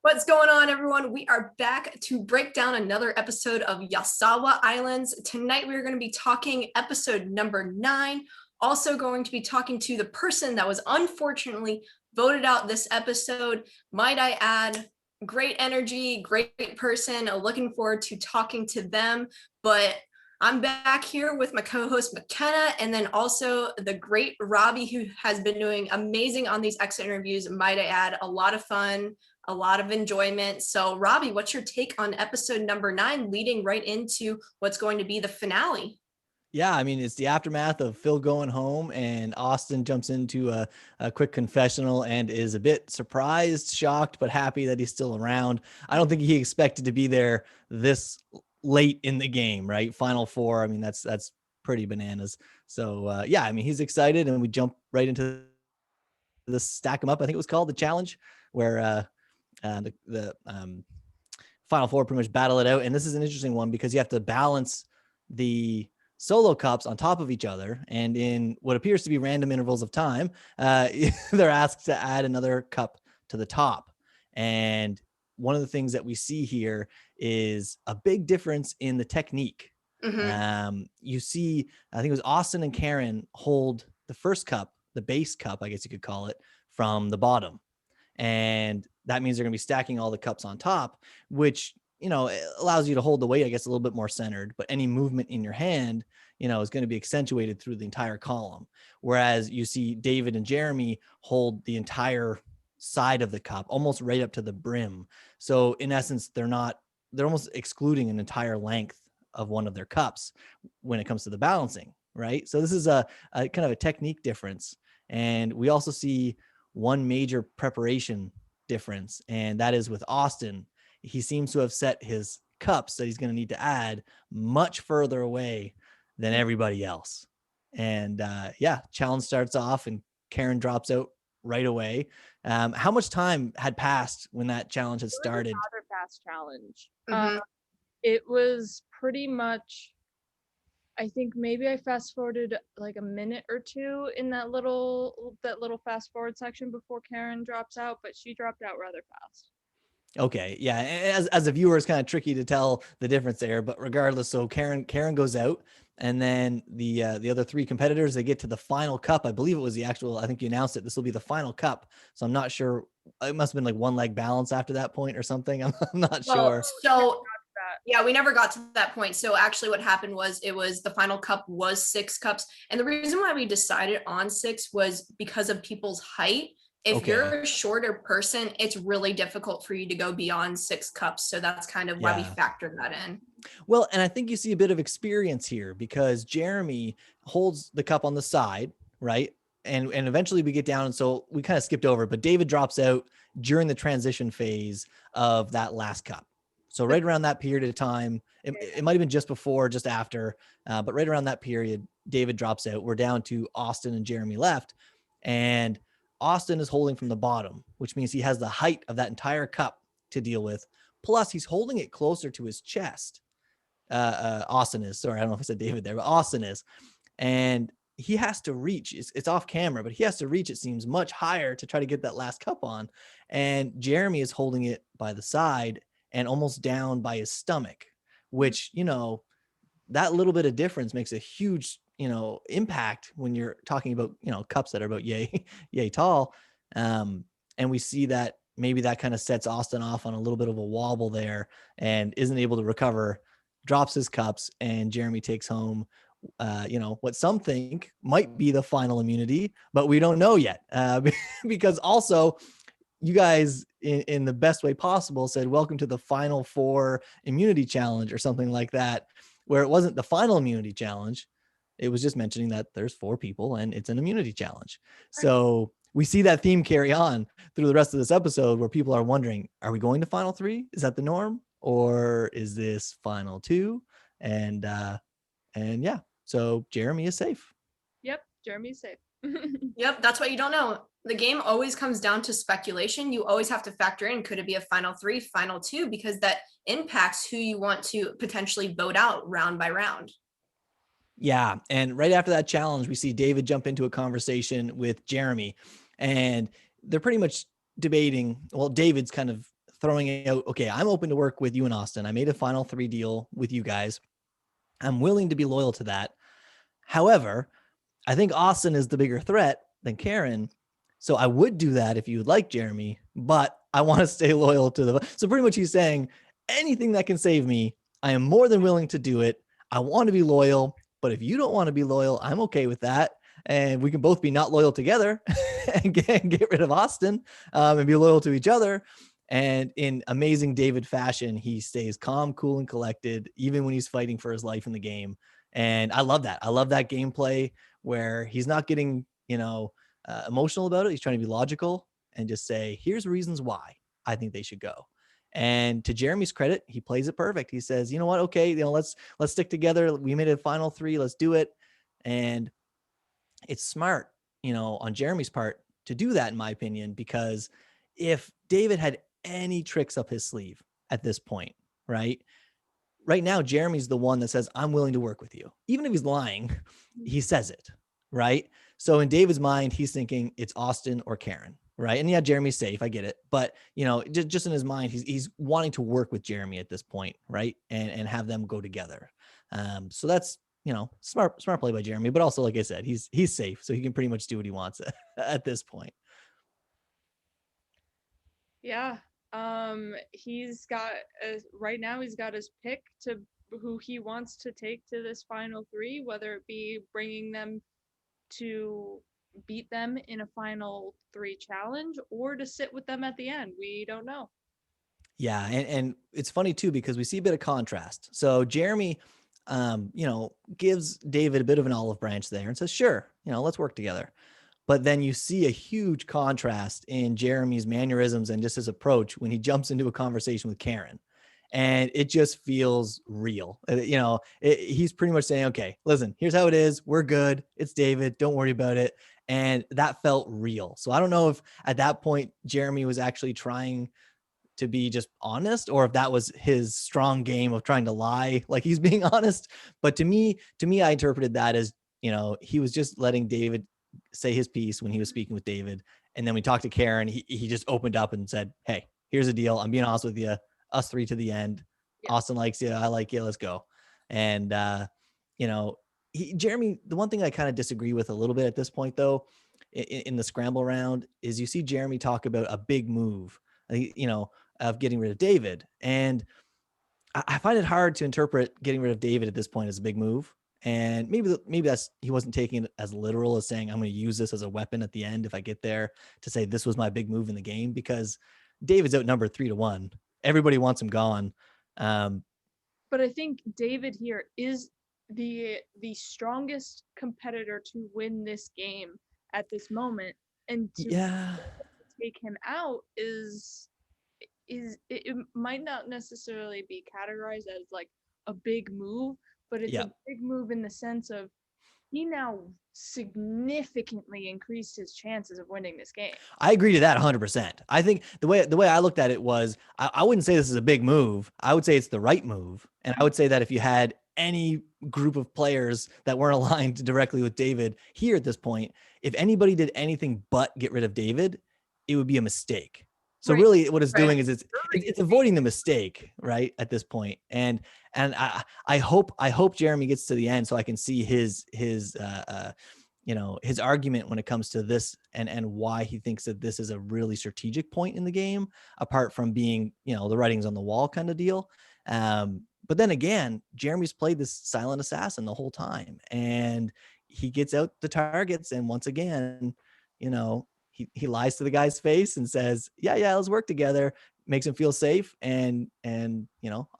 What's going on, everyone? We are back to break down another episode of Yasawa Islands. Tonight, we're going to be talking episode number 9. Also going to be talking to the person that was unfortunately voted out this episode. Might I add, great energy, great person. Looking forward to talking to them. But I'm back here with my co-host McKenna, and then also the great Robbie, who has been doing amazing on these exit interviews. Might I add, a lot of fun, a lot of enjoyment. So Robbie, what's your take on episode number 9, leading right into what's going to be the finale? Yeah, I mean, it's the aftermath of Phill going home, and Austin jumps into a quick confessional and is a bit surprised, shocked, but happy that he's still around. I don't think he expected to be there this late in the game, right? Final four. I mean, that's pretty bananas. So yeah, I mean, he's excited, and we jump right into the stack him up. I think it was called the challenge, where the final four pretty much battle it out. And this is an interesting one because you have to balance the solo cups on top of each other, and in what appears to be random intervals of time, they're asked to add another cup to the top. And one of the things that we see here is a big difference in the technique. You see, I think it was Austin and Karen hold the first cup, the base cup, I guess you could call it, from the bottom. And that means they're going to be stacking all the cups on top, which, you know, it allows you to hold the weight, I guess, a little bit more centered, but any movement in your hand, you know, is going to be accentuated through the entire column. Whereas you see David and Jeremy hold the entire side of the cup, almost right up to the brim. So in essence, they're almost excluding an entire length of one of their cups when it comes to the balancing, right? So this is a kind of a technique difference. And we also see one major preparation difference, and that is with Austin. He seems to have set his cups that he's going to need to add much further away than everybody else. And yeah, challenge starts off and Karen drops out right away. How much time had passed when that challenge had started? It was a rather fast challenge. It was pretty much, I think maybe I fast forwarded like a minute or two in that little fast forward section before Karen drops out, but she dropped out rather fast. Okay, yeah, as a viewer, it's kind of tricky to tell the difference there, but regardless, so Karen goes out, and then the other 3 competitors, they get to the final cup. I believe it was the actual, I think you announced it, this will be the final cup. So I'm not sure, it must have been like one leg balance after that point or something. I'm not sure. So yeah, we never got to that point. So actually what happened was the final cup was 6 cups. And the reason why we decided on 6 was because of people's height. If you're a shorter person, it's really difficult for you to go beyond 6 cups. So that's kind of why we factored that in. Well, and I think you see a bit of experience here because Jeremy holds the cup on the side, right? And eventually we get down. And so we kind of skipped over, but David drops out during the transition phase of that last cup. So right around that period of time, it might've been just before, just after, but right around that period, David drops out. We're down to Austin and Jeremy left, and Austin is holding from the bottom, which means he has the height of that entire cup to deal with. Plus he's holding it closer to his chest. Austin is, sorry, I don't know if I said David there, but Austin is. And he has to reach, it's off camera, but he has to reach, it seems, much higher to try to get that last cup on. And Jeremy is holding it by the side and almost down by his stomach, which, you know, that little bit of difference makes a huge, you know, impact when you're talking about, you know, cups that are about yay tall. And we see that maybe that kind of sets Austin off on a little bit of a wobble there and isn't able to recover, drops his cups, and Jeremy takes home, you know, what some think might be the final immunity, but we don't know yet, because also you guys in the best way possible said, welcome to the final 4 immunity challenge or something like that, where it wasn't the final immunity challenge. It was just mentioning that there's 4 people and it's an immunity challenge. So we see that theme carry on through the rest of this episode where people are wondering, are we going to final 3? Is that the norm? Or is this final 2? And yeah, so Jeremy is safe. Yep, Jeremy's safe. Yep, that's what you don't know. The game always comes down to speculation. You always have to factor in, could it be a final 3, final 2, because that impacts who you want to potentially vote out round by round. Yeah. And right after that challenge, we see David jump into a conversation with Jeremy, and they're pretty much debating. Well, David's kind of throwing out, okay, I'm open to work with you and Austin. I made a final 3 deal with you guys. I'm willing to be loyal to that. However, I think Austin is the bigger threat than Karen. So I would do that if you would like Jeremy, but I want to stay loyal to the. So pretty much he's saying anything that can save me, I am more than willing to do it. I want to be loyal, but if you don't want to be loyal, I'm okay with that. And we can both be not loyal together and get rid of Austin and be loyal to each other. And in amazing David fashion, he stays calm, cool, and collected, even when he's fighting for his life in the game. And I love that. I love that gameplay where he's not getting, emotional about it. He's trying to be logical and just say, here's reasons why I think they should go. And to Jeremy's credit, he plays it perfect. He says, you know what? Okay, let's stick together. We made a final 3. Let's do it. And it's smart, on Jeremy's part to do that, in my opinion, because if David had any tricks up his sleeve at this point, right now, Jeremy's the one that says, I'm willing to work with you. Even if he's lying, he says it, right? So in David's mind, he's thinking it's Austin or Karen, right? And yeah, Jeremy's safe. I get it. But, just in his mind, he's wanting to work with Jeremy at this point, right? And have them go together. So that's, smart play by Jeremy. But also, like I said, he's safe. So he can pretty much do what he wants at this point. Yeah. He's got right now he's got his pick to who he wants to take to this final 3, whether it be bringing them to beat them in a final 3 challenge or to sit with them at the end. We don't know. Yeah, and it's funny too because we see a bit of contrast. So Jeremy, gives David a bit of an olive branch there and says, "Sure, let's work together." But then you see a huge contrast in Jeremy's mannerisms and just his approach when he jumps into a conversation with Karen. And it just feels real. He's pretty much saying, okay, listen, here's how it is. We're good. It's David. Don't worry about it. And that felt real. So I don't know if at that point, Jeremy was actually trying to be just honest or if that was his strong game of trying to lie like he's being honest. But to me, I interpreted that as, he was just letting David say his piece when he was speaking with David. And then we talked to Karen. He just opened up and said, hey, here's the deal. I'm being honest with you. Us 3 to the end. Yeah. Austin likes you. I like you. Let's go. And, Jeremy, the one thing I kind of disagree with a little bit at this point, though, in the scramble round is you see Jeremy talk about a big move, of getting rid of David. And I find it hard to interpret getting rid of David at this point as a big move. And maybe that's, he wasn't taking it as literal as saying, I'm going to use this as a weapon at the end if I get there to say this was my big move in the game, because David's outnumbered 3-1. Everybody wants him gone. But I think David here is the strongest competitor to win this game at this moment. And to take him out is it might not necessarily be categorized as like a big move, but it's a big move in the sense of he now significantly increased his chances of winning this game. I agree to that 100%. I think the way I looked at it was I wouldn't say this is a big move. I would say it's the right move. And I would say that if you had any group of players that weren't aligned directly with David here at this point, if anybody did anything but get rid of David, it would be a mistake. So really what it's doing is it's avoiding the mistake, right, at this point. And I hope Jeremy gets to the end so I can see his argument when it comes to this and why he thinks that this is a really strategic point in the game, apart from being, the writing's on the wall kind of deal. But then again, Jeremy's played this silent assassin the whole time, and he gets out the targets. And once again, he lies to the guy's face and says, yeah, let's work together, makes him feel safe. And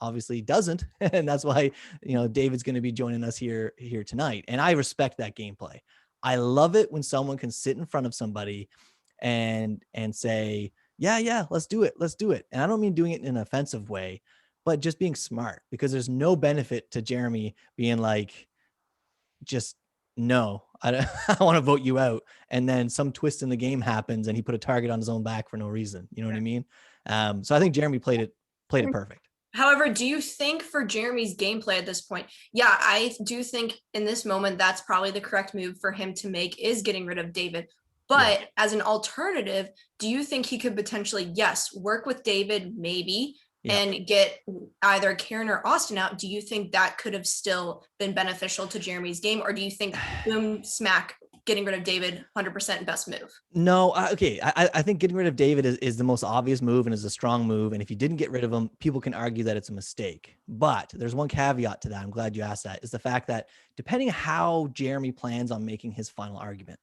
obviously doesn't. And that's why, David's going to be joining us here tonight. And I respect that gameplay. I love it when someone can sit in front of somebody and say, yeah, let's do it. And I don't mean doing it in an offensive way, but just being smart, because there's no benefit to Jeremy being like, just no, I want to vote you out. And then some twist in the game happens and he put a target on his own back for no reason. You know what I mean? So I think Jeremy played it perfect. However, do you think for Jeremy's gameplay at this point, I do think in this moment, that's probably the correct move for him to make, is getting rid of David. But as an alternative, do you think he could potentially, yes, work with David, maybe, and get either Karen or Austin out? Do you think that could have still been beneficial to Jeremy's game? Or do you think boom, smack, getting rid of David, 100% best move? No, okay. I think getting rid of David is the most obvious move and is a strong move. And if you didn't get rid of him, people can argue that it's a mistake. But there's one caveat to that. I'm glad you asked that, is the fact that depending how Jeremy plans on making his final argument,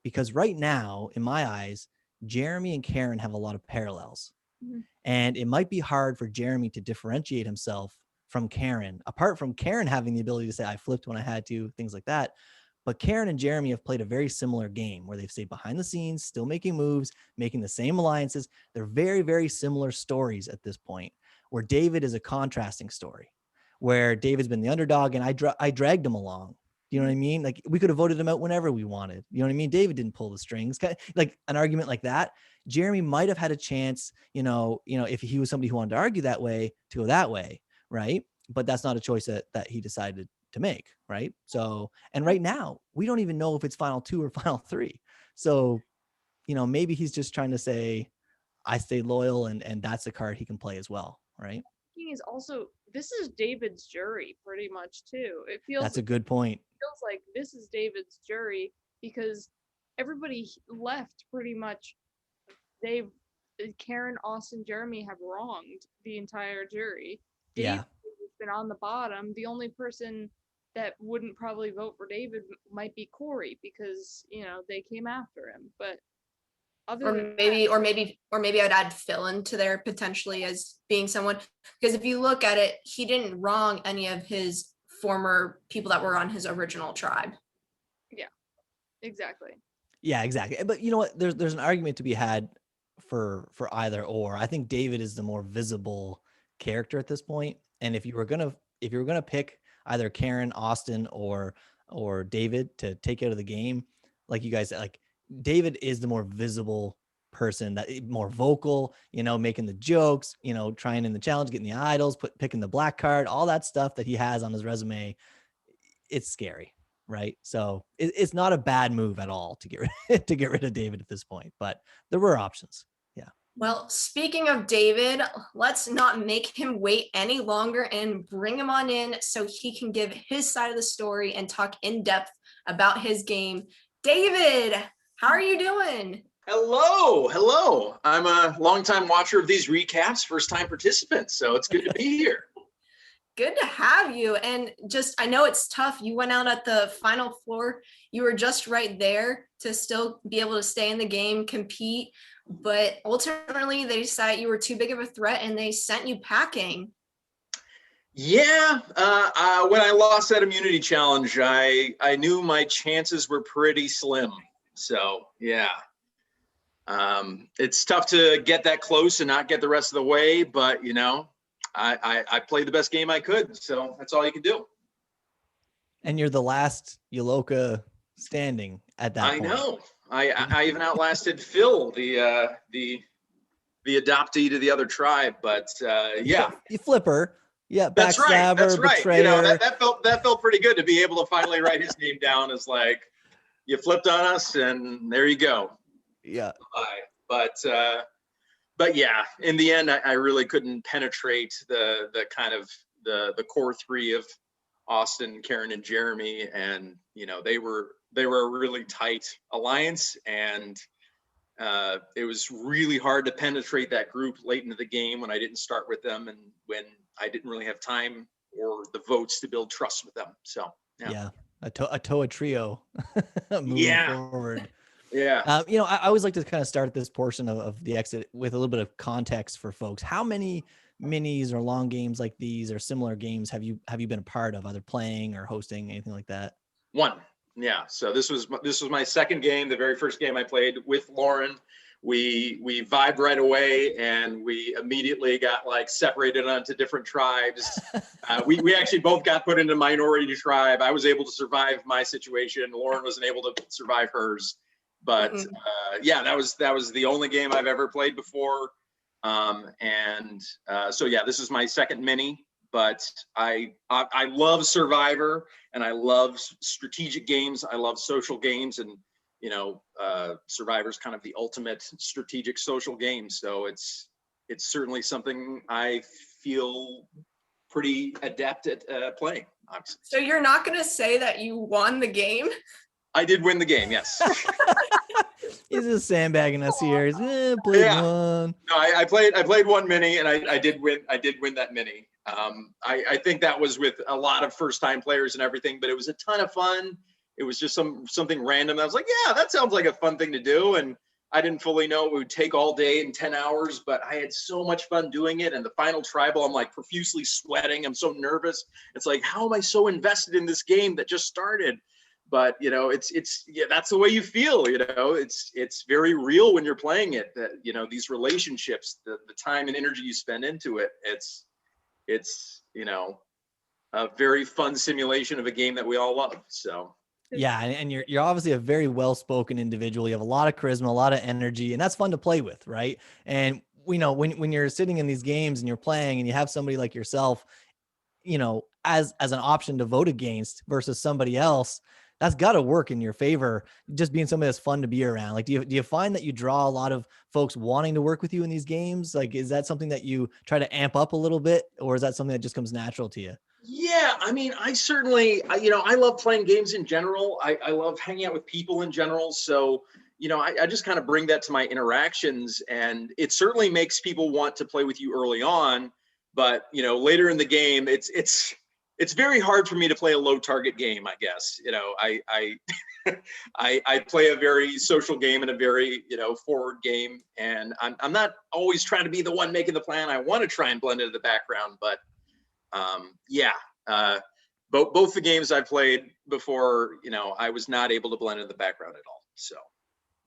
because right now, in my eyes, Jeremy and Karen have a lot of parallels. Mm-hmm. And it might be hard for Jeremy to differentiate himself from Karen, apart from Karen having the ability to say, I flipped when I had to, things like that. But Karen and Jeremy have played a very similar game where they've stayed behind the scenes, still making moves, making the same alliances. They're very, very similar stories at this point, where David is a contrasting story, where David's been the underdog and I dragged him along. You know what I mean? Like, we could have voted him out whenever we wanted. You know what I mean? David didn't pull the strings. Like an argument like that. Jeremy might have had a chance, if he was somebody who wanted to argue that way, to go that way, right? But that's not a choice that he decided to make, right? So, and right now, we don't even know if it's final 2 or final 3. So, maybe he's just trying to say, I stay loyal, and that's a card he can play as well, right? Is also, this is David's jury pretty much too. It feels that's a good point. Feels like this is David's jury because everybody left pretty much. Karen, Austin, Jeremy have wronged the entire jury. David has been on the bottom. The only person that wouldn't probably vote for David might be Corey because they came after him. But maybe I'd add Phill into there potentially as being someone, because if you look at it, he didn't wrong any of his former people that were on his original tribe. Yeah, exactly. Yeah, exactly. But you know what? There's an argument to be had for either or. I think David is the more visible character at this point. And if you were gonna pick either Karen, Austin, or David to take out of the game, like you guys said, like David is the more visible person, that more vocal, making the jokes, trying in the challenge, getting the idols, picking the black card, all that stuff that he has on his resume. It's scary, right? So it's not a bad move at all to get rid of David at this point, but there were options. Yeah. Well, speaking of David, let's not make him wait any longer and bring him on in so he can give his side of the story and talk in depth about his game. David, how are you doing? Hello. I'm a longtime watcher of these recaps, first time participant, so it's good to be here. Good to have you. And I know it's tough. You went out at the final floor. You were just right there to still be able to stay in the game, compete. But ultimately, they decided you were too big of a threat and they sent you packing. Yeah. When I lost that immunity challenge, I knew my chances were pretty slim. So, yeah. It's tough to get that close and not get the rest of the way, but, I played the best game I could, so that's all you can do. And you're the last Yoloka standing at that point. I know. I even outlasted Phill, the adoptee to the other tribe, but yeah. You flipper. Yeah, backstabber, that's right. Betrayer. That felt pretty good to be able to finally write his name down as like, you flipped on us and there you go. Yeah. But yeah, in the end, I really couldn't penetrate the kind of the core 3 of Austin, Karen, and Jeremy, and they were a really tight alliance, and it was really hard to penetrate that group late into the game when I didn't start with them and when I didn't really have time or the votes to build trust with them. So yeah, a Toa trio moving forward. Yeah. I always like to kind of start this portion of the exit with a little bit of context for folks. How many minis or long games like these or similar games have you been a part of, either playing or hosting, anything like that? One. Yeah. So this was my second game. The very first game I played with Lauren, we vibed right away, and we immediately got like separated onto different tribes. We actually both got put into minority tribe. I was able to survive my situation. Lauren wasn't able to survive hers. But yeah, that was the only game I've ever played before. So yeah, this is my second mini, but I love Survivor and I love strategic games. I love social games, and Survivor's kind of the ultimate strategic social game. So it's certainly something I feel pretty adept at playing, obviously. So you're not going to say that you won the game? I did win the game, yes. He's just sandbagging us here. He's played one. No, I played one mini, and I did win that mini. I think that was with a lot of first-time players and everything, but it was a ton of fun. It was just something random. I was like, yeah, that sounds like a fun thing to do. And I didn't fully know it would take all day and 10 hours, but I had so much fun doing it. And the final tribal, I'm like profusely sweating. I'm so nervous. It's like, how am I so invested in this game that just started? But that's the way you feel. It's very real when you're playing it. That these relationships, the time and energy you spend into it. It's a very fun simulation of a game that we all love. So. Yeah, and you're obviously a very well-spoken individual. You have a lot of charisma, a lot of energy, and that's fun to play with, right? And we know when you're sitting in these games and you're playing and you have somebody like yourself, as an option to vote against versus somebody else, that's got to work in your favor. Just being somebody that's fun to be around. Like, do you find that you draw a lot of folks wanting to work with you in these games? Like, is that something that you try to amp up a little bit, or is that something that just comes natural to you? Yeah, I mean, I certainly, I love playing games in general. I love hanging out with people in general. So, I just kind of bring that to my interactions, and it certainly makes people want to play with you early on. But, later in the game, it's very hard for me to play a low target game, I guess. I play a very social game and a very, forward game. And I'm not always trying to be the one making the plan. I want to try and blend into the background, but both the games I played before, I was not able to blend in the background at all. So.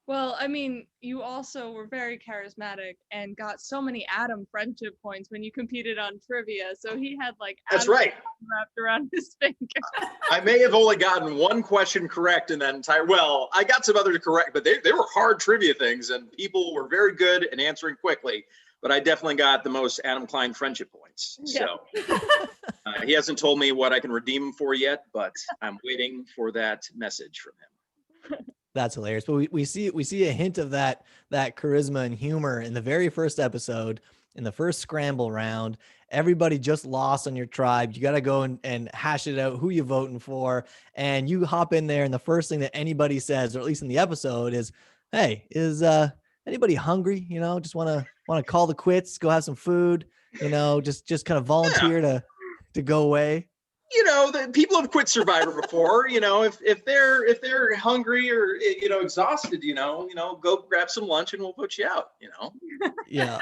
Well, I mean, you also were very charismatic and got so many Adam friendship points when you competed on trivia. So he had That's Adam right. wrapped around his finger. I may have only gotten one question correct in that entire. Well, I got some others correct, but they were hard trivia things, and people were very good at answering quickly. But I definitely got the most Adam Klein friendship points. Yeah. So he hasn't told me what I can redeem him for yet, but I'm waiting for that message from him. That's hilarious. But we see a hint of that charisma and humor in the very first episode, in the first scramble round. Everybody just lost on your tribe. You got to go and hash it out, who you voting for. And you hop in there, and the first thing that anybody says, or at least in the episode, is, hey, is anybody hungry? Just want to call the quits, go have some food, just kind of volunteer to go away. The people have quit Survivor before. If they're hungry or exhausted, go grab some lunch and we'll put you out. Yeah,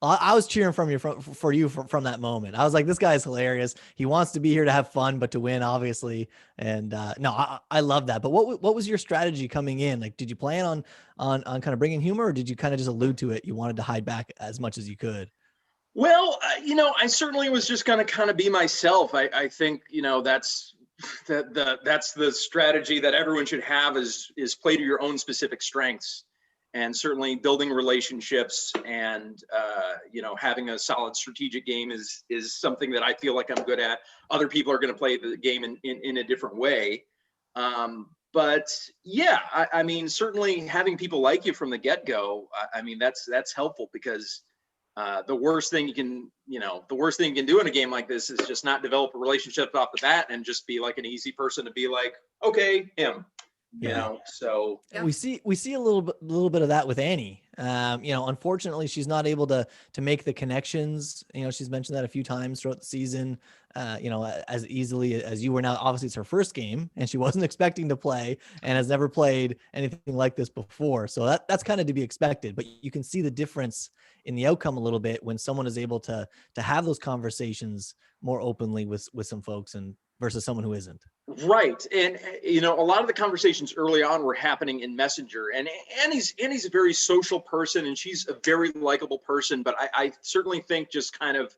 I was cheering for you from that moment. I was like, this guy's hilarious. He wants to be here to have fun, but to win, obviously. And no, I love that. But what was your strategy coming in? Like, did you plan on kind of bringing humor, or did you kind of just allude to it? You wanted to hide back as much as you could. Well, I certainly was just going to kind of be myself. I think, that's the strategy that everyone should have is play to your own specific strengths, and certainly building relationships and, having a solid strategic game is something that I feel like I'm good at. Other people are going to play the game in a different way. But yeah, I mean, certainly having people like you from the get-go, I mean, that's helpful, because the worst thing you can do in a game like this is just not develop a relationship off the bat and just be like an easy person to be like, okay, him, so yeah. We see a little bit of that with Annie. Unfortunately, she's not able to make the connections. She's mentioned that a few times throughout the season, as easily as you were. Now, obviously it's her first game and she wasn't expecting to play and has never played anything like this before. So that's kind of to be expected, but you can see the difference in the outcome a little bit when someone is able to have those conversations more openly with some folks and versus someone who isn't. Right. And, a lot of the conversations early on were happening in Messenger, and Annie's a very social person and she's a very likable person, but I certainly think just kind of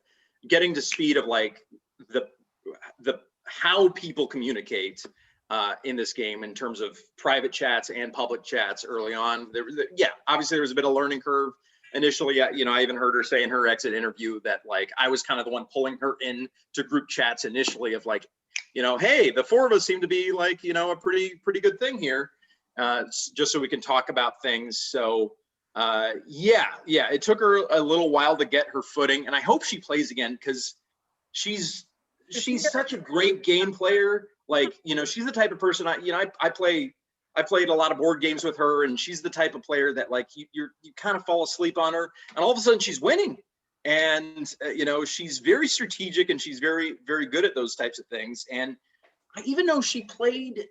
getting to speed of like the how people communicate in this game in terms of private chats and public chats early on. Obviously there was a bit of learning curve initially. I even heard her say in her exit interview that like I was kind of the one pulling her in to group chats initially of like, hey, the four of us seem to be like, a pretty good thing here. just so we can talk about things. So yeah, it took her a little while to get her footing, and I hope she plays again because she's such a great game player. Like, you know, she's the type of person I played a lot of board games with her, and she's the type of player that like you kind of fall asleep on her, and all of a sudden she's winning. And you know, she's very strategic, and she's very, very good at those types of things. And even though she played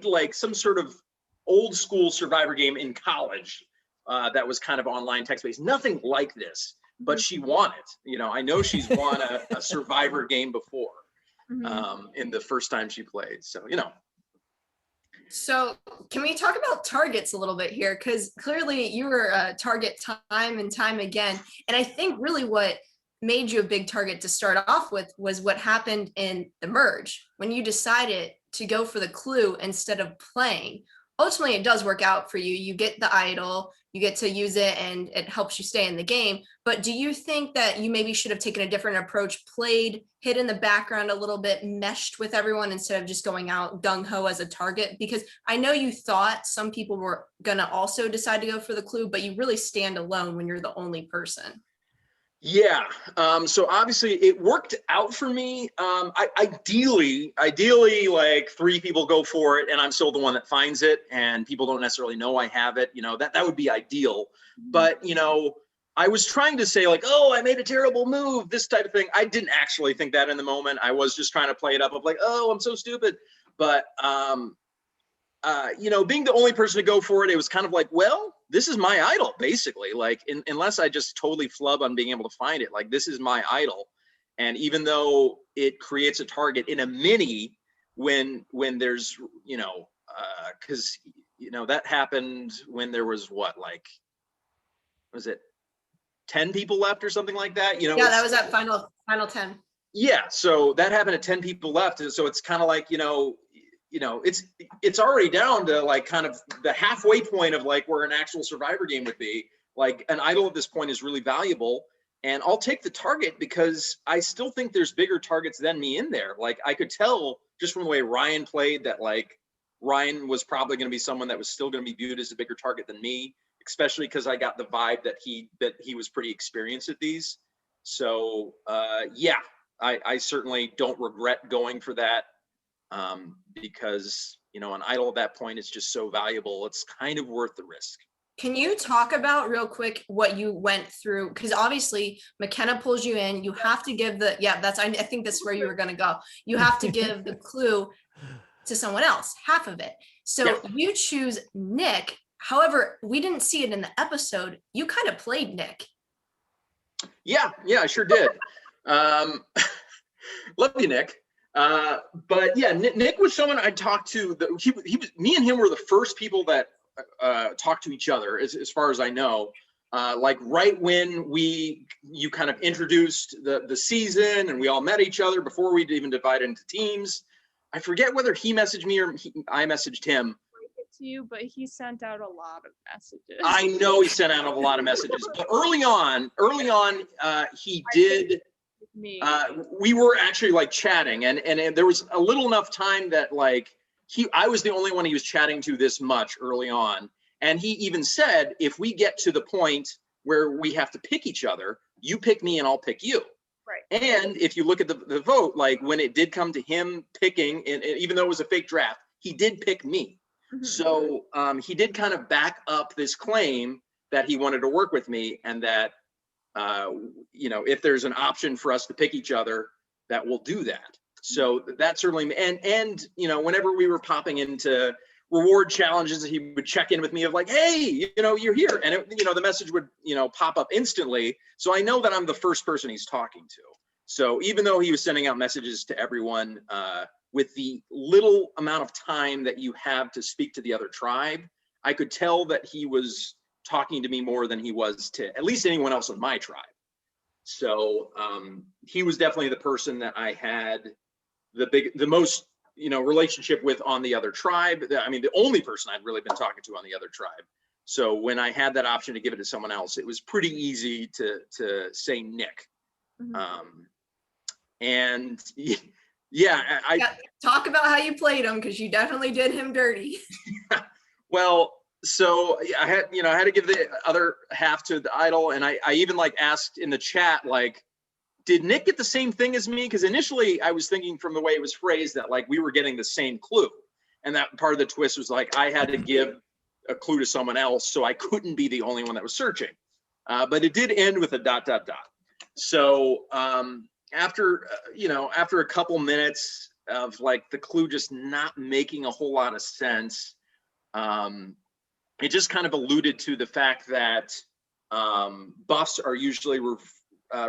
like some sort of old school Survivor game in college that was kind of online text-based, nothing like this, but she won it. You know, I know she's won a Survivor game before in the first time she played. So, you know. So can we talk about targets a little bit here? Because clearly you were a target time and time again. And I think really what made you a big target to start off with was what happened in the merge when you decided to go for the clue instead of playing. Ultimately, it does work out for you. You get the idol, you get to use it, and it helps you stay in the game. But do you think that you maybe should have taken a different approach, played, hid in the background a little bit, meshed with everyone instead of just going out gung-ho as a target? Because I know you thought some people were going to also decide to go for the clue, but you really stand alone when you're the only person. Yeah. So obviously it worked out for me. Ideally, like 3 people go for it and I'm still the one that finds it and people don't necessarily know I have it. You know, that would be ideal. But, you know, I was trying to say like, oh, I made a terrible move, this type of thing. I didn't actually think that in the moment. I was just trying to play it up of like, oh, I'm so stupid. But, you know, being the only person to go for it, it was kind of like, well, this is my idol, basically. Like, unless I just totally flub on being able to find it, like, this is my idol. And even though it creates a target in a mini, when there's, you know, because, you know, that happened when there was what, like, was it 10 people left or something like that? You know, yeah, that was that final 10. Yeah, so that happened at 10 people left. And so it's kind of like, you know, it's already down to like kind of the halfway point of like where an actual Survivor game would be. Like an idol at this point is really valuable, and I'll take the target because I still think there's bigger targets than me in there. Like I could tell just from the way Ryan played that like Ryan was probably going to be someone that was still going to be viewed as a bigger target than me, especially because I got the vibe that he was pretty experienced at these. So yeah, I certainly don't regret going for that. Because, you know, an idol at that point is just so valuable. It's kind of worth the risk. Can you talk about real quick what you went through? Because obviously McKenna pulls you in. You have to give I think that's where you were going to go. You have to give the clue to someone else, half of it. So yeah. You choose Nick. However, we didn't see it in the episode. You kind of played Nick. Yeah, I sure did. Love you, Nick. But yeah, Nick was someone I talked to. Me and him were the first people that talked to each other, as far as I know. Like right when you kind of introduced the season, and we all met each other before we'd even divided into teams. I forget whether he messaged me or I messaged him. To you, but he sent out a lot of messages. I know he sent out a lot of messages, but early on, he did. Me. We were actually like chatting, and there was a little enough time that like I was the only one he was chatting to this much early on, and he even said, if we get to the point where we have to pick each other, you pick me and I'll pick you. Right. And if you look at the vote, like when it did come to him picking, and even though it was a fake draft, he did pick me. Mm-hmm. So he did kind of back up this claim that he wanted to work with me, and that you know, if there's an option for us to pick each other, that we'll do that. So that certainly, and you know, whenever we were popping into reward challenges, he would check in with me of like, hey, you know, you're here, and you know, the message would, you know, pop up instantly. So I know that I'm the first person he's talking to. So even though he was sending out messages to everyone, with the little amount of time that you have to speak to the other tribe, I could tell that he was talking to me more than he was to at least anyone else in my tribe. So he was definitely the person that I had the most, you know, relationship with on the other tribe. I mean, the only person I'd really been talking to on the other tribe. So when I had that option to give it to someone else, it was pretty easy to say Nick. Mm-hmm. And Yeah, Yeah, talk about how you played him, because you definitely did him dirty. well, so I had to give the other half to the idol, and I even like asked in the chat, like, did Nick get the same thing as me? Because initially I was thinking from the way it was phrased that like we were getting the same clue, and that part of the twist was like I had to give a clue to someone else, so I couldn't be the only one that was searching. But it did end with a ... So after a couple minutes of like the clue just not making a whole lot of sense, it just kind of alluded to the fact that buffs are usually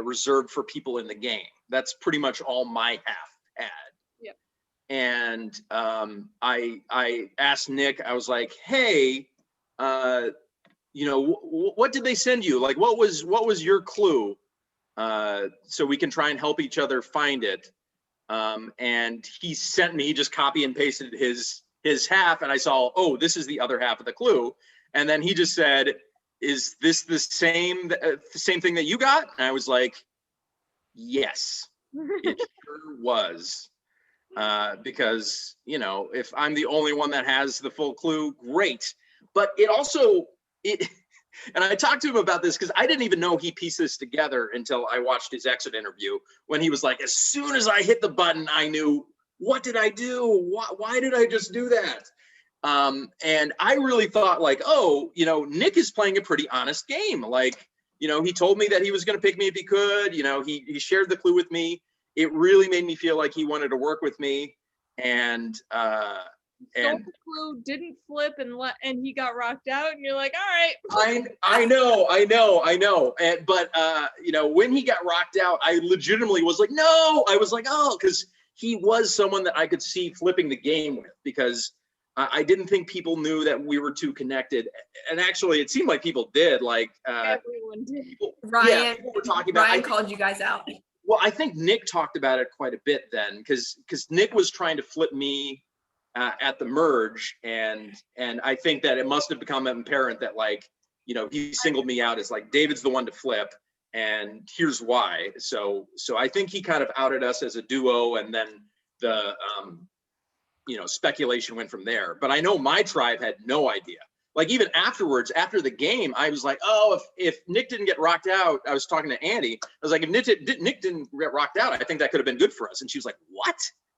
reserved for people in the game. That's pretty much all my half had. Yep. And I asked Nick, I was like, hey, what did they send you? Like, what was your clue? So we can try and help each other find it. And he just copy and pasted his half, and I saw, oh, this is the other half of the clue. And then he just said, is this the same thing that you got? And I was like, yes, it sure was. Because, if I'm the only one that has the full clue, great. But and I talked to him about this because I didn't even know he pieced this together until I watched his exit interview, when he was like, as soon as I hit the button, I knew, what did I do? Why did I just do that? And I really thought like, oh, Nick is playing a pretty honest game. Like, he told me that he was going to pick me if he could. He shared the clue with me. It really made me feel like he wanted to work with me. And the clue didn't flip and he got rocked out, and you're like, all right. I know. But when he got rocked out, I legitimately was like, no. I was like, oh, because he was someone that I could see flipping the game with, because I didn't think people knew that we were too connected. And actually, it seemed like people did. Like everyone did. Ryan, people were talking about. Ryan called you guys out. Well, I think Nick talked about it quite a bit then, because Nick was trying to flip me at the merge, and I think that it must have become apparent that like, he singled me out as like, David's the one to flip, and here's why. So I think he kind of outed us as a duo, and then the speculation went from there. But I know my tribe had no idea. Like even afterwards, after the game, I was like, oh, if Nick didn't get rocked out, I was talking to Andy. I was like, if Nick didn't get rocked out, I think that could have been good for us. And she was like, what?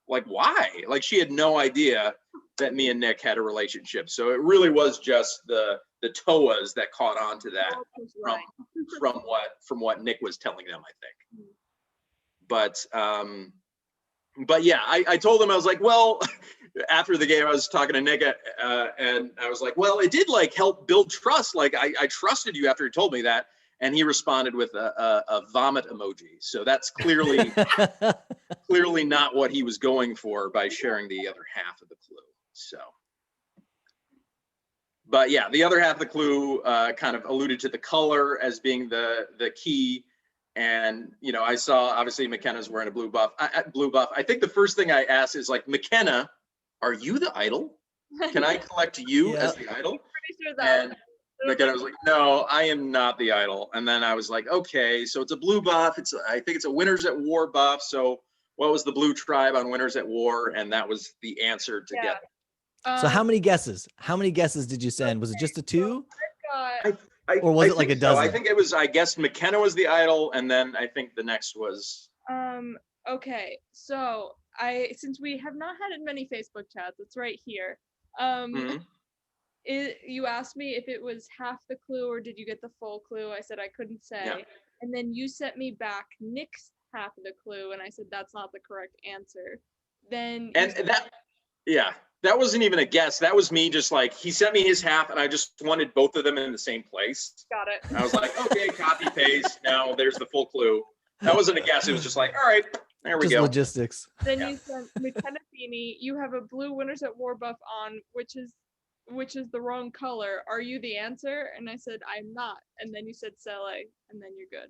Like, why? Like, she had no idea that me and Nick had a relationship. So it really was just the Toas that caught on to that from what Nick was telling them, I think. But yeah, I told him, I was like, well, after the game, I was talking to Nick, and I was like, well, it did like help build trust. Like I trusted you after he told me that. And he responded with a vomit emoji. So that's clearly not what he was going for by sharing the other half of the clue. So, but yeah, the other half of the clue kind of alluded to the color as being the key. And, I saw obviously McKenna's wearing a blue buff. I think the first thing I asked is like, McKenna, are you the idol? Can I collect you as the idol? Pretty sure that. And McKenna was like, no, I am not the idol. And then I was like, okay, so it's a blue buff. I think it's a Winners at War buff. So what was the blue tribe on Winners at War? And that was the answer to get. So how many guesses? How many guesses did you send? Was it just a 2? Or was it like a dozen? I think it was, I guess McKenna was the idol. And then I think the next was. Okay. So since we have not had many Facebook chats, it's right here. You asked me if it was half the clue or did you get the full clue. I said I couldn't say. Yeah. And then you sent me back Nick's half of the clue, and I said that's not the correct answer. Then that wasn't even a guess. That was me just like, he sent me his half and I just wanted both of them in the same place. Got it. And I was like, okay, copy paste. Now there's the full clue. That wasn't a guess. It was just like, all right, there we go. Logistics. Then you sent McKenna Feeney. You have a blue Winners at War buff on, which is the wrong color. Are you the answer? And I said, I'm not. And then you said Sele, and then you're good.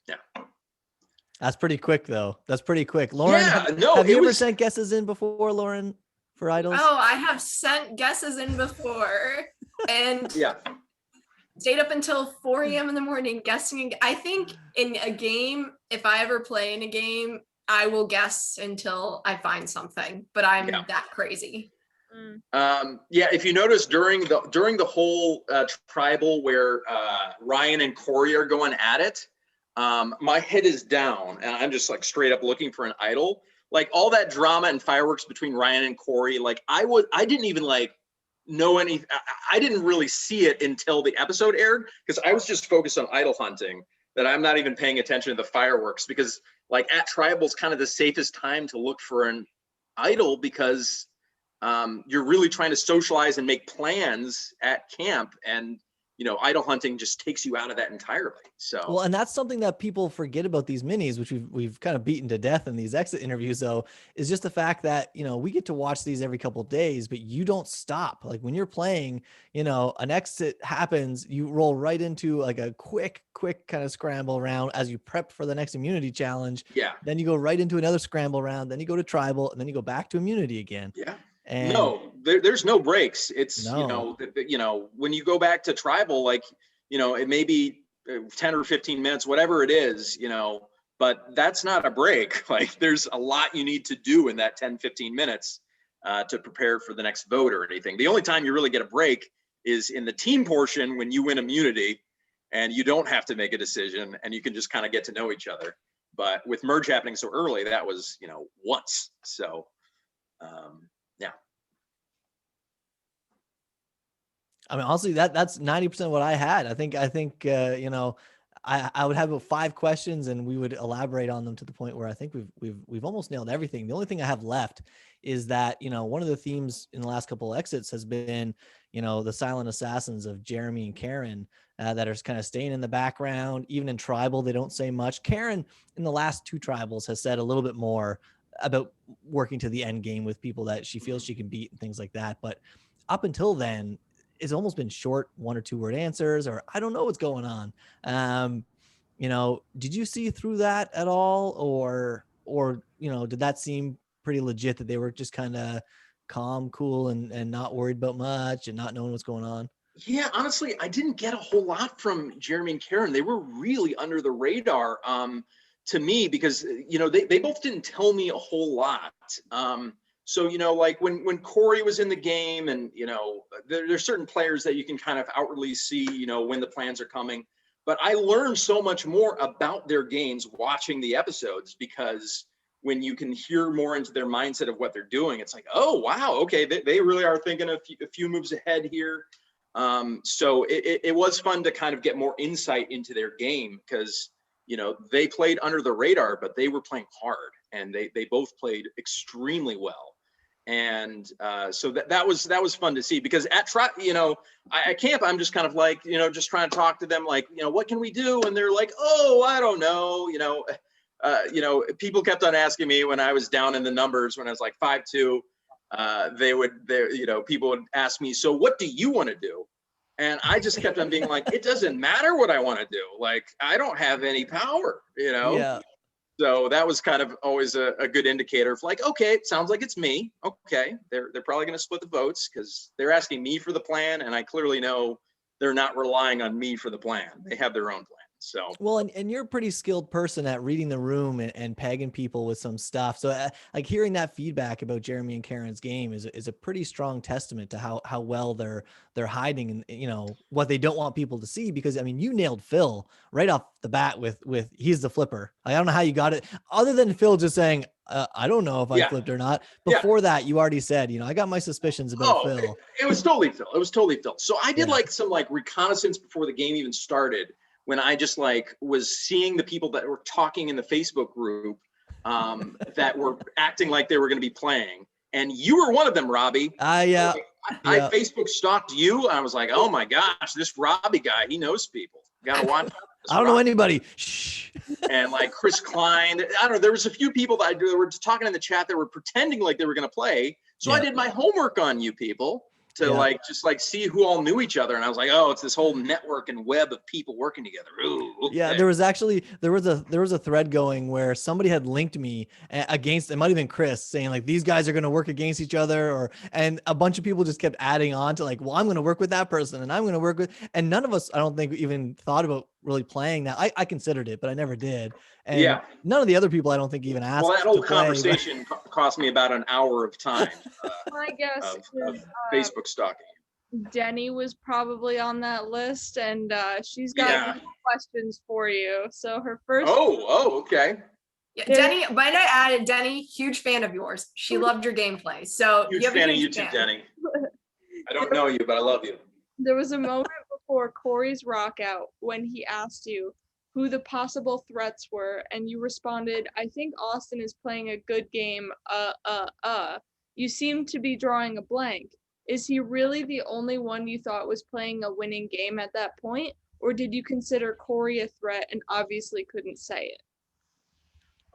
Yeah. That's pretty quick, though. That's pretty quick. Lauren, have you ever sent guesses in before, Lauren, for idols? Oh, I have sent guesses in before. And stayed up until 4 a.m. in the morning guessing. I think in a game, if I ever play in a game, I will guess until I find something, but I'm Yeah. that crazy. Yeah, if you notice during the whole tribal where Ryan and Corey are going at it, my head is down and I'm just like straight up looking for an idol. Like all that drama and fireworks between Ryan and Corey, like I didn't even like know any. I didn't really see it until the episode aired because I was just focused on idol hunting. That I'm not even paying attention to the fireworks because like at tribal's kind of the safest time to look for an idol because you're really trying to socialize and make plans at camp, and idol hunting just takes you out of that entirely. So well, and that's something that people forget about these minis, which we've kind of beaten to death in these exit interviews, though, is just the fact that we get to watch these every couple of days, but you don't stop. Like when you're playing, an exit happens, you roll right into like a quick kind of scramble round as you prep for the next immunity challenge. yeah, Then you go right into another scramble round, then you go to tribal, and then you go back to immunity again. yeah. And No, there's no breaks. It's No. when you go back to tribal, like it may be 10 or 15 minutes, whatever it is, but that's not a break. Like there's a lot you need to do in that 10, 15 minutes to prepare for the next vote or anything. The only time you really get a break is in the team portion when you win immunity and you don't have to make a decision and you can just kind of get to know each other. But with merge happening so early, that was, once. So, yeah. I mean, honestly, that's 90% what I had. I think, I would have about 5 questions and we would elaborate on them to the point where I think we've almost nailed everything. The only thing I have left is that, one of the themes in the last couple of exits has been, the silent assassins of Jeremy and Karen that are kind of staying in the background. Even in tribal, they don't say much. Karen in the last 2 tribals has said a little bit more about working to the end game with people that she feels she can beat and things like that. But up until then, it's almost been short 1 or 2 word answers, or I don't know what's going on. Did you see through that at all? Or, did that seem pretty legit that they were just kind of calm, cool, and not worried about much and not knowing what's going on? Yeah, honestly, I didn't get a whole lot from Jeremy and Karen. They were really under the radar to me because, they both didn't tell me a whole lot. So, like when Corey was in the game and, there's certain players that you can kind of outwardly see, when the plans are coming. But I learned so much more about their games watching the episodes because when you can hear more into their mindset of what they're doing, it's like, oh, wow, okay, they really are thinking a few moves ahead here. So it was fun to kind of get more insight into their game because, they played under the radar, but they were playing hard and they both played extremely well. And so that was fun to see because at camp, I'm just kind of like, just trying to talk to them like, what can we do? And they're like, oh, I don't know. People kept on asking me when I was down in the numbers, when I was like 5'2", people would ask me, so what do you want to do? And I just kept on being like, it doesn't matter what I want to do. Like, I don't have any power, Yeah. So that was kind of always a good indicator of like, okay, it sounds like it's me. Okay, they're probably going to split the votes because they're asking me for the plan, and I clearly know they're not relying on me for the plan. They have their own plan. So well, and you're a pretty skilled person at reading the room and pegging people with some stuff. So like hearing that feedback about Jeremy and Karen's game is a pretty strong testament to how well they're hiding and what they don't want people to see. Because I mean, you nailed Phill right off the bat with he's the flipper. I don't know how you got it, other than Phill just saying, I don't know if I flipped or not. Before that, you already said, I got my suspicions about Phill. It was totally Phill. It was totally Phill. So I did some reconnaissance before the game even started, when I just was seeing the people that were talking in the Facebook group that were acting like they were going to be playing. And you were one of them, Robbie. Yeah. I Facebook stalked you. And I was like, oh my gosh, this Robbie guy, he knows people. Got to watch out. I don't know anybody. Shh. And Chris Klein. I don't know. There was a few people that were talking in the chat that were pretending like they were going to play. So I did my homework on you people to just see who all knew each other. And I was like, oh, it's this whole network and web of people working together. Ooh, okay. Yeah, there was a thread going where somebody had linked me against, it might have been Chris, saying these guys are going to work against each other, and a bunch of people just kept adding on to well, I'm going to work with that person and I'm going to work with, and none of us, I don't think, even thought about really playing that. I considered it, but I never did. And Yeah. none of the other people I don't think even asked. Well, that whole to play, but- conversation cost me about an hour of time My guess of is Facebook stalking. Denny was probably on that list, and she's got Yeah. questions for you. So her first. Oh, okay. Yeah, There- Denny, might I add, Denny, huge fan of yours. She loved your gameplay. So Huge you have a fan of huge you too, fan. Denny. I don't know you, but I love you. There was a moment before Corey's rock out when he asked you who the possible threats were, and you responded, "I think Austin is playing a good game. You seem to be drawing a blank. Is he really the only one you thought was playing a winning game at that point, or did you consider Corey a threat and obviously couldn't say it?"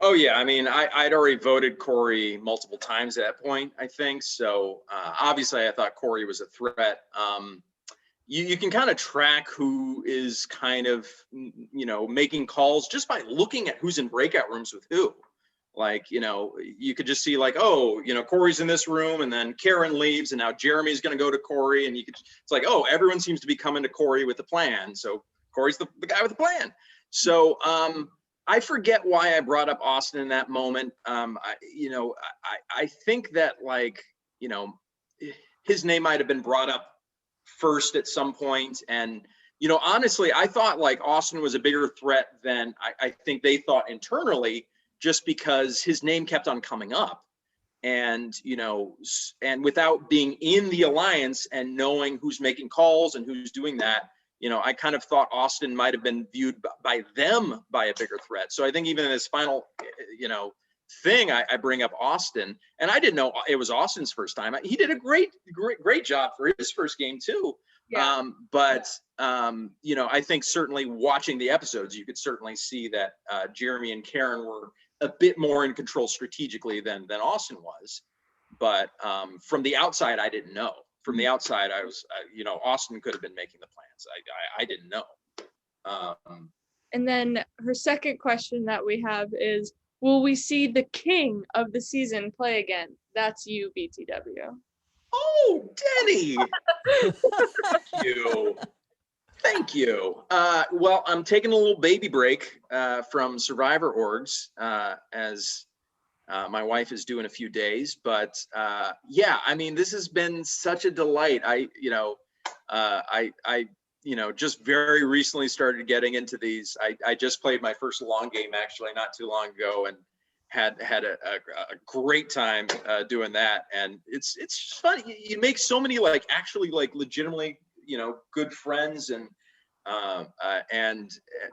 Oh yeah, I mean, I'd already voted Corey multiple times at that point, I think. So obviously, I thought Corey was a threat. You can kind of track who is kind of, making calls just by looking at who's in breakout rooms with who. Like, you could just see like, oh, Corey's in this room, and then Karen leaves, and now Jeremy's going to go to Corey, and it's like, oh, everyone seems to be coming to Corey with a plan. So Corey's the guy with the plan. So I forget why I brought up Austin in that moment. I think that his name might have been brought up first at some point. And, honestly, I thought like Austin was a bigger threat than I think they thought internally, just because his name kept on coming up. And, and without being in the alliance and knowing who's making calls and who's doing that, I kind of thought Austin might have been viewed by them by a bigger threat. So I think even in this final, thing, I bring up Austin, and I didn't know it was Austin's first time. He did a great job for his first game too. Yeah. I think certainly watching the episodes, you could certainly see that Jeremy and Karen were a bit more in control strategically than Austin was. But from the outside, I didn't know. From the outside, I was, Austin could have been making the plans. I didn't know. And then her second question that we have is, will we see the king of the season play again? That's you, BTW. Oh, Denny. Thank you. Well, I'm taking a little baby break from Survivor orgs as my wife is due in a few days. But yeah, I mean, this has been such a delight. I just very recently started getting into these. I just played my first long game actually not too long ago, and had a great time doing that. And it's fun. You make so many actually legitimately good friends, and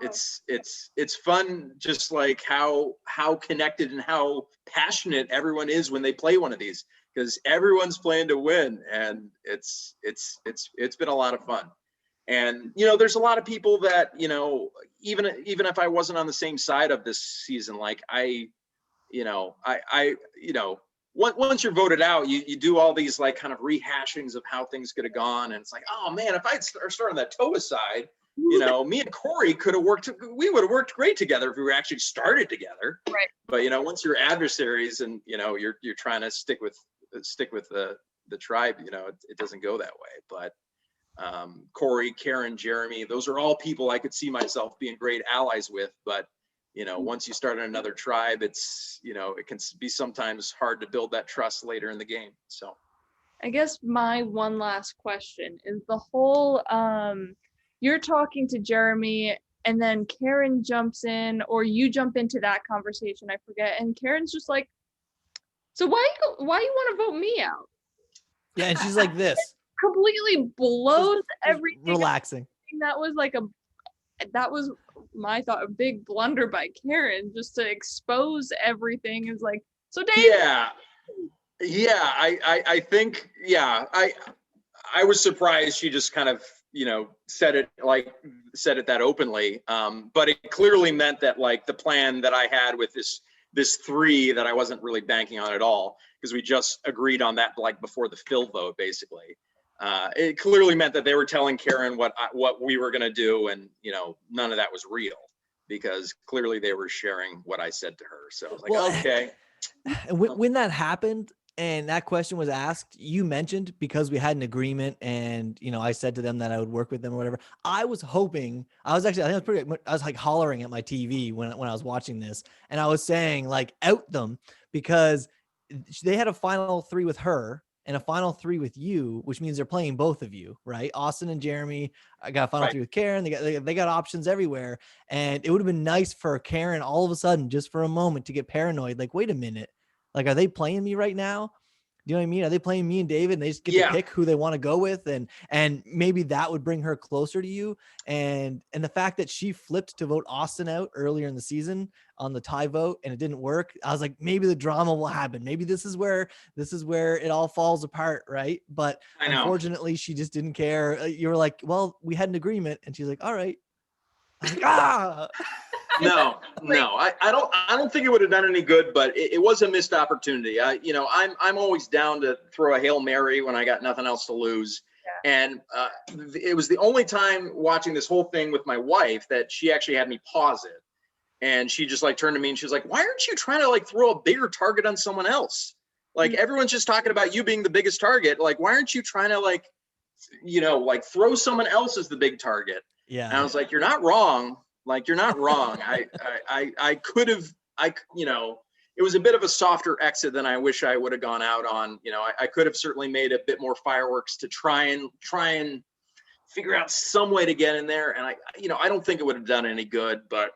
it's fun just like how connected and how passionate everyone is when they play one of these, because everyone's playing to win, and it's been a lot of fun. And there's a lot of people that even if I wasn't on the same side of this season, like once you're voted out, you do all these kind of rehashings of how things could have gone, and it's like, oh man, if I'd started on that Toa side, me and Corey we would have worked great together if we were actually started together. Right. But once you're adversaries and you're trying to stick with the tribe, it doesn't go that way. But Corey, Karen, Jeremy, those are all people I could see myself being great allies with. But once you start in another tribe, it's it can be sometimes hard to build that trust later in the game. So I guess my one last question is the whole you're talking to Jeremy and then Karen jumps in, or you jump into that conversation, I forget, and Karen's just like, so why you want to vote me out? Yeah, and she's like this. Completely blows everything. Relaxing. That was my thought, a big blunder by Karen, just to expose everything. Is like, so Dave. Yeah, I think, I was surprised she just kind of said it that openly, but it clearly meant that the plan that I had with this 3 that I wasn't really banking on at all, because we just agreed on that before the Phill vote, basically. It clearly meant that they were telling Karen what we were going to do, and none of that was real, because clearly they were sharing what I said to her. So I was like, okay. And when that happened, and that question was asked, you mentioned because we had an agreement and, I said to them that I would work with them or whatever. I was hoping, I think I was like hollering at my TV when I was watching this, and I was saying like out them, because they had a final 3 with her and a final 3 with you, which means they're playing both of you, right? Austin and Jeremy, I got a final 3 with Karen. They got options everywhere. And it would have been nice for Karen all of a sudden, just for a moment, to get paranoid. Like, wait a minute. Like, are they playing me right now? Do you know what I mean? Are they playing me and David, and they just get to pick who they want to go with? And maybe that would bring her closer to you. And the fact that she flipped to vote Austin out earlier in the season on the tie vote and it didn't work, I was like, maybe the drama will happen. Maybe this is where it all falls apart, right? But unfortunately, she just didn't care. You were like, well, we had an agreement, and she's like, all right. I was like, No, I don't think it would have done any good, but it was a missed opportunity. I'm always down to throw a Hail Mary when I got nothing else to lose. Yeah. And it was the only time watching this whole thing with my wife that she actually had me pause it. And she just like turned to me and she was like, why aren't you trying to like throw a bigger target on someone else? Like everyone's just talking about you being the biggest target. Like, why aren't you trying to like throw someone else as the big target? Yeah. And I was like, you're not wrong. Like, you're not wrong. I could have, it was a bit of a softer exit than I wish I would have gone out on. I could have certainly made a bit more fireworks to try and figure out some way to get in there. And I don't think it would have done any good, but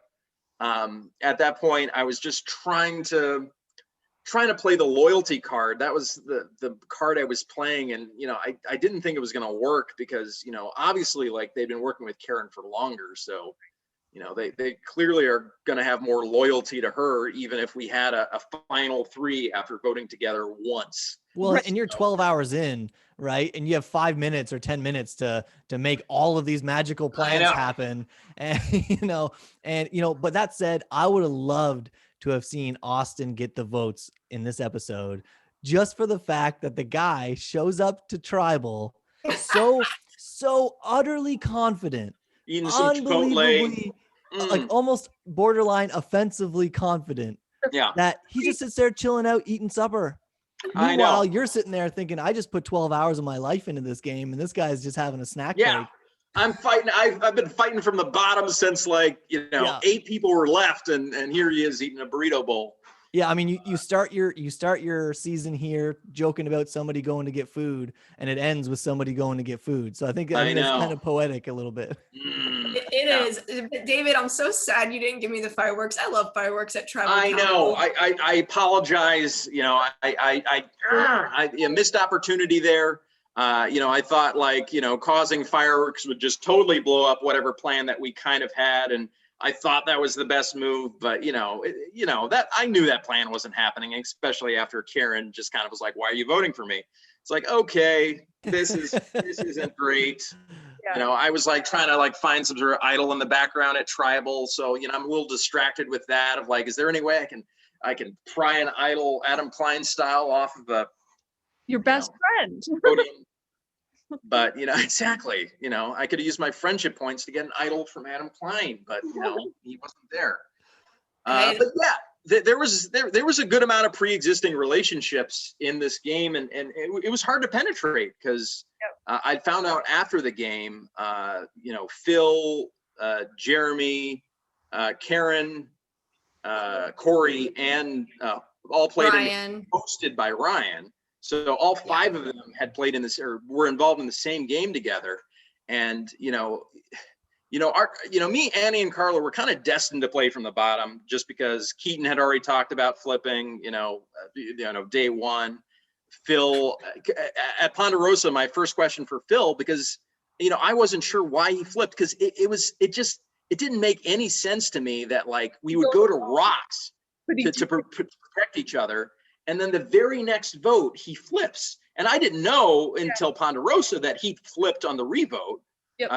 at that point I was just trying to play the loyalty card. That was the card I was playing. And, I didn't think it was going to work because, obviously like they've been working with Karen for longer. So, they clearly are going to have more loyalty to her, even if we had a final 3 after voting together once. Well, and you're 12 hours in, right? And you have 5 minutes or 10 minutes to make all of these magical plans happen. And, but that said, I would have loved to have seen Austin get the votes in this episode, just for the fact that the guy shows up to Tribal so utterly confident, eating some unbelievably, like almost borderline offensively confident. Yeah. That he just sits there chilling out, eating supper. Meanwhile, you're sitting there thinking, I just put 12 hours of my life into this game, and this guy's just having a snack break. I'm fighting. I've been fighting from the bottom since 8 people were left, and here he is eating a burrito bowl. Yeah, I mean, you start your season here joking about somebody going to get food, and it ends with somebody going to get food. So I think that's kind of poetic a little bit. It is. David, I'm so sad you didn't give me the fireworks. I love fireworks at Tribal. I know. I apologize. I missed opportunity there. I thought causing fireworks would just totally blow up whatever plan that we kind of had. And I thought that was the best move, but that I knew that plan wasn't happening, especially after Karen just kind of was like, why are you voting for me? It's like, okay, this isn't great. Yeah. I was like trying to find some sort of idol in the background at Tribal. So, I'm a little distracted with that of is there any way I can pry an idol Adam Klein style off of your best friend. But, exactly, I could have used my friendship points to get an idol from Adam Klein, but, he wasn't there. But yeah, there was a good amount of pre-existing relationships in this game, and it was hard to penetrate because I found out after the game, Phill, Jeremy, Karen, Corey, and all played hosted by Ryan. So all 5 of them had played in this or were involved in the same game together. And, me, Annie, and Carlo were kind of destined to play from the bottom just because Keaton had already talked about flipping, day one. Phill at Ponderosa, my first question for Phill, because, I wasn't sure why he flipped because it didn't make any sense to me that we would go to rocks to protect each other. And then the very next vote, he flips. And I didn't know until Ponderosa that he flipped on the revote. Yep.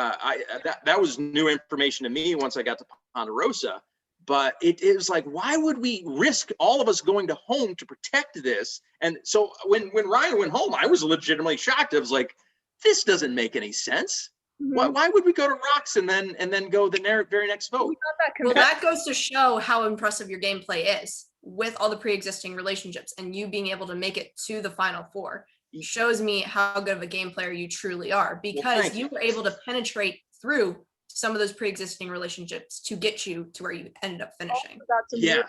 That was new information to me once I got to Ponderosa. But it was like, why would we risk all of us going to home to protect this? And so when Ryan went home, I was legitimately shocked. I was like, this doesn't make any sense. Mm-hmm. Why would we go to rocks and then go the very next vote? Well, that goes to show how impressive your gameplay is. with all the pre-existing relationships and you being able to make it to the Final Four shows me how good of a game player you truly are, because you were able to penetrate through some of those pre-existing relationships to get you to where you ended up finishing. Got some really tough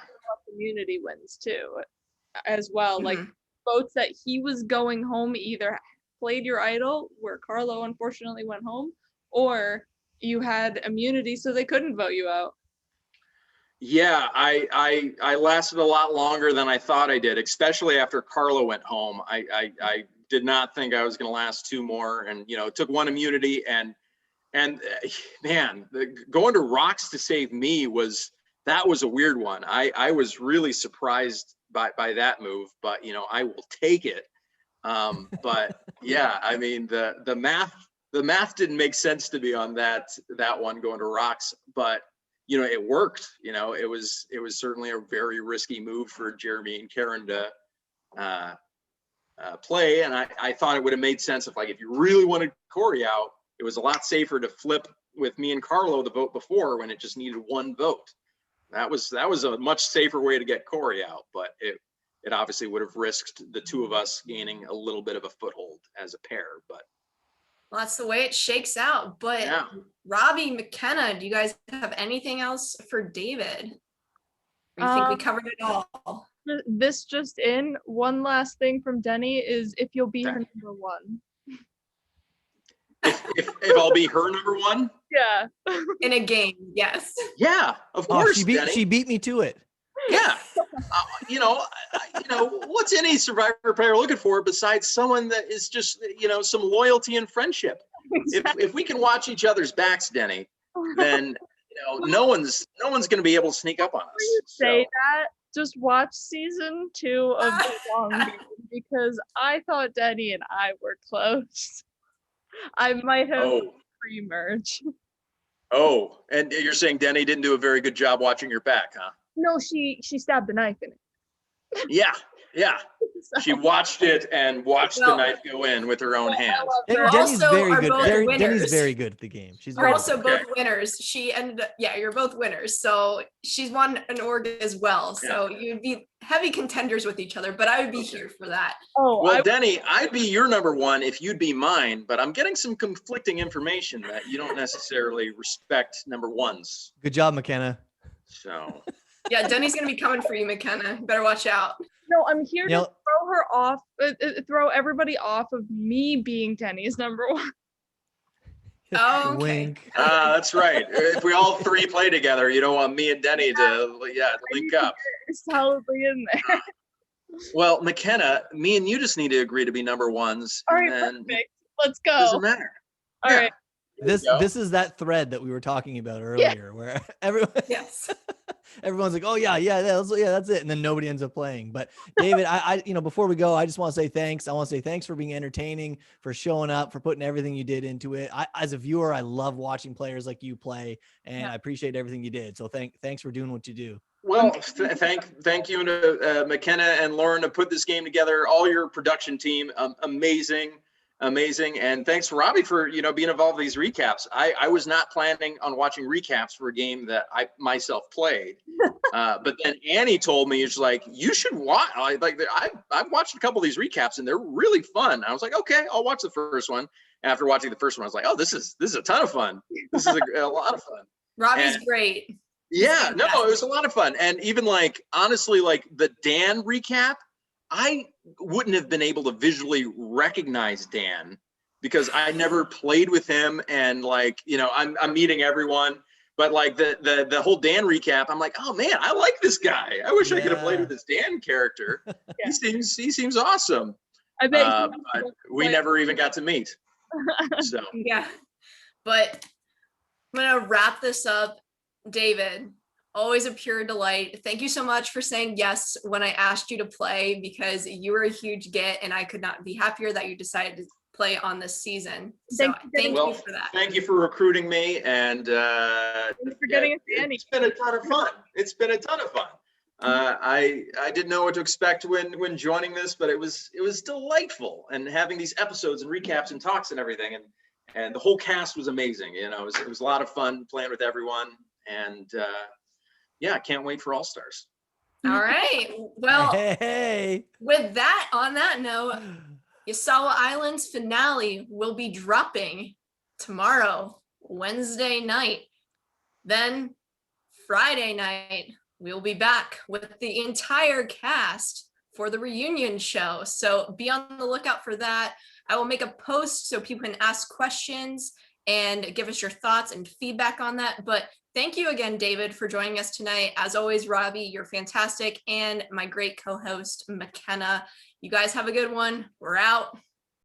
community wins too, as well. Like votes that he was going home, either played your idol, where Carlo unfortunately went home, or you had immunity so they couldn't vote you out. Yeah, I lasted a lot longer than I thought I did, especially after Carlo went home. I did not think I was going to last 2 more, and it took 1 immunity, and man, going to Rocks to save me was a weird one. I was really surprised by that move, but I will take it. But yeah, I mean the math didn't make sense to me on that one going to Rocks, but it worked. It was certainly a very risky move for Jeremy and Karen to play, and I thought it would have made sense if you really wanted Corey out, it was a lot safer to flip with me and Carlo the vote before, when it just needed 1 vote. That was a much safer way to get Corey out, but it obviously would have risked the 2 of us gaining a little bit of a foothold as a pair. But well, that's the way it shakes out. But yeah. Robbie, McKenna, do you guys have anything else for David? Or you think we covered it all? This just in, one last thing from Denny is if you'll be her number 1. If I'll be her number 1? Yeah. In a game, yes. Yeah, of course. She beat me to it. Yeah. What's any Survivor player looking for besides someone that is just, some loyalty and friendship? Exactly. If we can watch each other's backs, Denny, then no one's going to be able to sneak up on us. Say that. Just watch season 2 of The Long Game, because I thought Denny and I were close. I might have pre-merge. Oh, and you're saying Denny didn't do a very good job watching your back, huh? No, she stabbed the knife in it. Yeah. She watched it and watched the knife go in with her own hands. Denny's very good. Denny's very good at the game. You're also both winners. You're both winners. So she's won an org as well. So you'd be heavy contenders with each other, but I would be here for that. Denny, I'd be your number 1 if you'd be mine, but I'm getting some conflicting information that you don't necessarily respect number 1s. Good job, McKenna. So. Yeah, Denny's going to be coming for you, McKenna. You better watch out. No, I'm here to throw her off, throw everybody off of me being Denny's number 1. Oh, okay. Wink. That's right. If we all 3 play together, you don't want me and Denny to link up. Solidly in there. Well, McKenna, me and you just need to agree to be number 1s. All right, perfect. Let's go. Doesn't matter. All right. This is that thread that we were talking about earlier, where everyone's like, oh that's it, and then nobody ends up playing. But David, I before we go, I just want to say thanks. I want to say thanks for being entertaining, for showing up, for putting everything you did into it. As a viewer, I love watching players like you play, and I appreciate everything you did. So thanks for doing what you do. Well, thank you to McKenna and Lauren to put this game together. All your production team, amazing, and thanks to Robbie for being involved in these recaps. I was not planning on watching recaps for a game that I myself played, but then Annie told me, it's like, you should watch. I've watched a couple of these recaps and they're really fun. I was like, okay, I'll watch the first one. After watching the first one, I was like, oh, this is a ton of fun. This is a lot of fun. Robbie's great. Yeah, no, it was a lot of fun, and even honestly, the Dan recap, I wouldn't have been able to visually recognize Dan because I never played with him, and I'm meeting everyone, but the whole Dan recap, I'm like, oh man, I like this guy. I wish I could have played with this Dan character. He seems awesome. I bet but we never even got to meet. So yeah, but I'm gonna wrap this up. David, always a pure delight. Thank you so much for saying yes when I asked you to play, because you were a huge get, and I could not be happier that you decided to play on this season. So thank you for that. Thank you for recruiting me, and it's been a ton of fun. I didn't know what to expect when joining this, but it was delightful, and having these episodes and recaps and talks and everything, and the whole cast was amazing. It was a lot of fun playing with everyone. And I can't wait for All Stars. All right. Well, Hey. with that, on that note, Yasawa Island's finale will be dropping tomorrow, Wednesday night. Then Friday night, we'll be back with the entire cast for the reunion show. So be on the lookout for that. I will make a post so people can ask questions and give us your thoughts and feedback on that. But thank you again, David, for joining us tonight. As always, Robbie, you're fantastic. And my great co-host, McKenna. You guys have a good one. We're out.